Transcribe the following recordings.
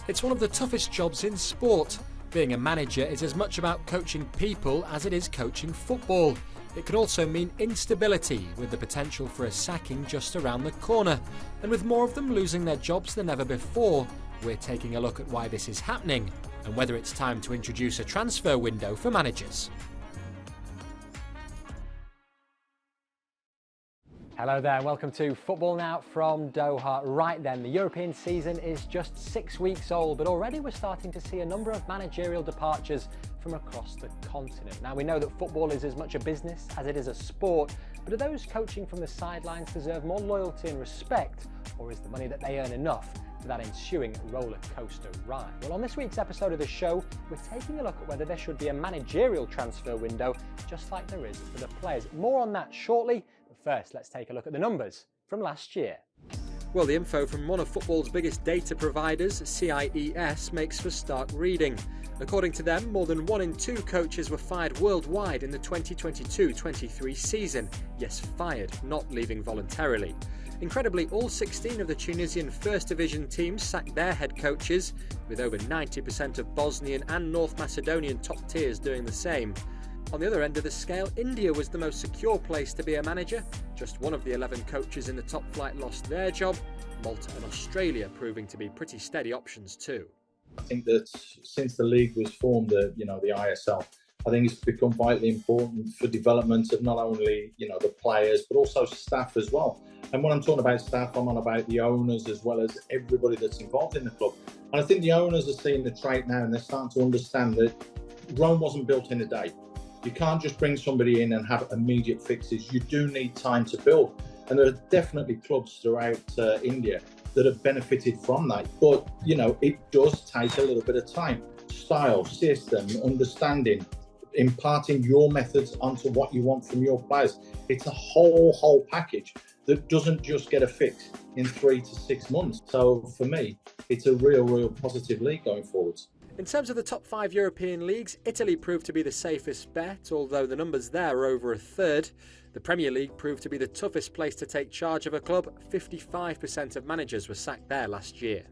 It's one of the toughest jobs in sport. Being a manager is as much about coaching people as it is coaching football. It can also mean instability, with the potential for a sacking just around the corner. And with more of them losing their jobs than ever before, we're taking a look at why this is happening and whether it's time to introduce a transfer window for managers. Hello there, welcome to Football Now from Doha. Right then, the European season is just 6 weeks old, but already we're starting to see a number of managerial departures from across the continent. Now, we know that football is as much a business as it is a sport, but do those coaching from the sidelines deserve more loyalty and respect, or is the money that they earn enough for that ensuing roller coaster ride? Well, on this week's episode of the show, we're taking a look at whether there should be a managerial transfer window, just like there is for the players. More on that shortly. First, let's take a look at the numbers from last year. Well, the info from one of football's biggest data providers, CIES, makes for stark reading. According to them, more than 1 in 2 coaches were fired worldwide in the 2022-23 season. Yes, fired, not leaving voluntarily. Incredibly, all 16 of the Tunisian First Division teams sacked their head coaches, with over 90% of Bosnian and North Macedonian top tiers doing the same. On the other end of the scale, India was the most secure place to be a manager. Just one of the 11 coaches in the top flight lost their job. Malta and Australia proving to be pretty steady options too. I think that since the league was formed, the ISL, I think it's become vitally important for development of not only, the players, but also staff as well. And when I'm talking about staff, I'm on about the owners as well as everybody that's involved in the club. And I think the owners are seeing the trait now, and they're starting to understand that Rome wasn't built in a day. You can't just bring somebody in and have immediate fixes. You do need time to build. And there are definitely clubs throughout India that have benefited from that. But, it does take a little bit of time. Style, system, understanding, imparting your methods onto what you want from your players. It's a whole package that doesn't just get a fix in 3 to 6 months. So for me, it's a real positive league going forwards. In terms of the top 5 European leagues, Italy proved to be the safest bet, although the numbers there are over a third. The Premier League proved to be the toughest place to take charge of a club. 55% of managers were sacked there last year.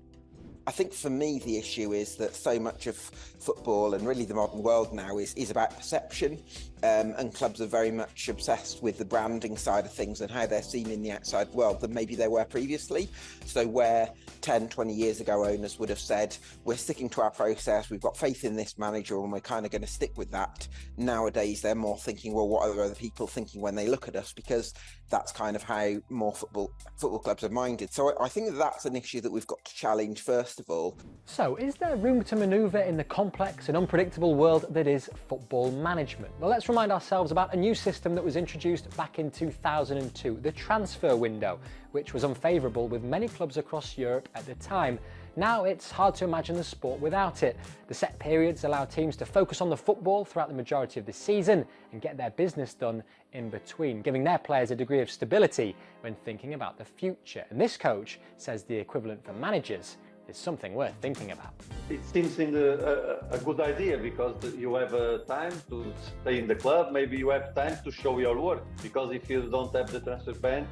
I think for me the issue is that so much of football and really the modern world now is about perception, and clubs are very much obsessed with the branding side of things and how they're seen in the outside world than maybe they were previously. So where 10, 20 years ago owners would have said, we're sticking to our process, we've got faith in this manager and we're kind of going to stick with that. Nowadays they're more thinking, well, what are other people thinking when they look at us? Because that's kind of how more football clubs are minded. So I think that's an issue that we've got to challenge first of all. So, is there room to manoeuvre in the complex and unpredictable world that is football management? Well, let's remind ourselves about a new system that was introduced back in 2002, the transfer window, which was unfavourable with many clubs across Europe at the time. Now it's hard to imagine the sport without it. The set periods allow teams to focus on the football throughout the majority of the season and get their business done in between, giving their players a degree of stability when thinking about the future. And this coach says the equivalent for managers is something worth thinking about. It seems a good idea because you have time to stay in the club. Maybe you have time to show your work, because if you don't have the transfer ban,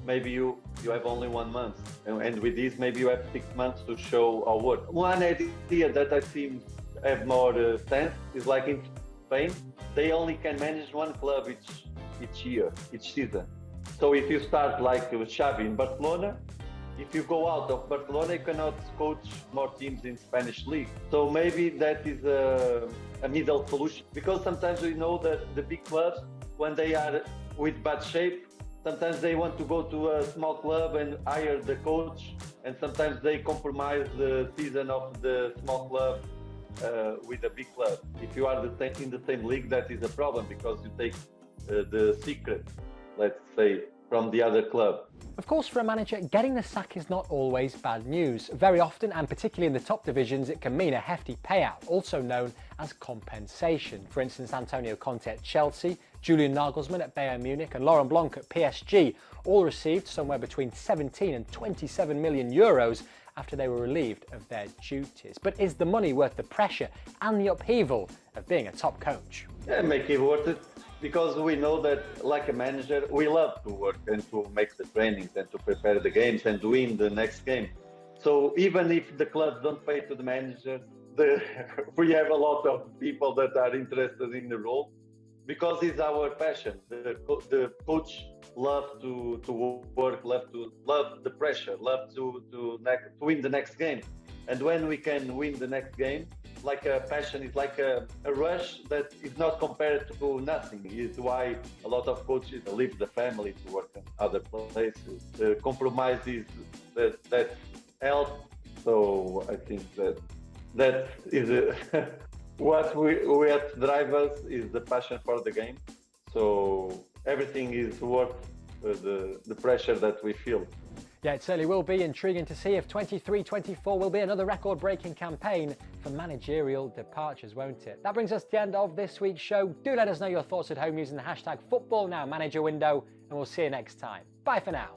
maybe you have only 1 month, and with this maybe you have 6 months to show our work. One idea that I think have more sense is like in Spain, they only can manage 1 club each year, each season. So if you start like with Xavi in Barcelona, if you go out of Barcelona, you cannot coach more teams in Spanish league. So maybe that is a middle solution, because sometimes we know that the big clubs, when they are with bad shape, sometimes they want to go to a small club and hire the coach, and sometimes they compromise the season of the small club with a big club. If you are in the same league, that is a problem, because you take the secret, let's say, from the other club. Of course, for a manager, getting the sack is not always bad news. Very often, and particularly in the top divisions, it can mean a hefty payout, also known as compensation. For instance, Antonio Conte at Chelsea, Julian Nagelsmann at Bayern Munich and Laurent Blanc at PSG all received somewhere between 17 and 27 million euros after they were relieved of their duties. But is the money worth the pressure and the upheaval of being a top coach? Yeah, make it worth it. Because we know that, like a manager, we love to work and to make the trainings and to prepare the games and win the next game. So even if the clubs don't pay to the manager, we have a lot of people that are interested in the role because it's our passion. The coach love to work, love the pressure, love to win the next game. And when we can win the next game, like a passion, it's like a rush that is not compared to nothing. It's why a lot of coaches leave the family to work in other places. The compromises that help. So I think that is what drives us is the passion for the game. So everything is worth the pressure that we feel. Yeah, it certainly will be intriguing to see if 23-24 will be another record-breaking campaign for managerial departures, won't it? That brings us to the end of this week's show. Do let us know your thoughts at home using the hashtag #FootballNowManager window, and we'll see you next time. Bye for now.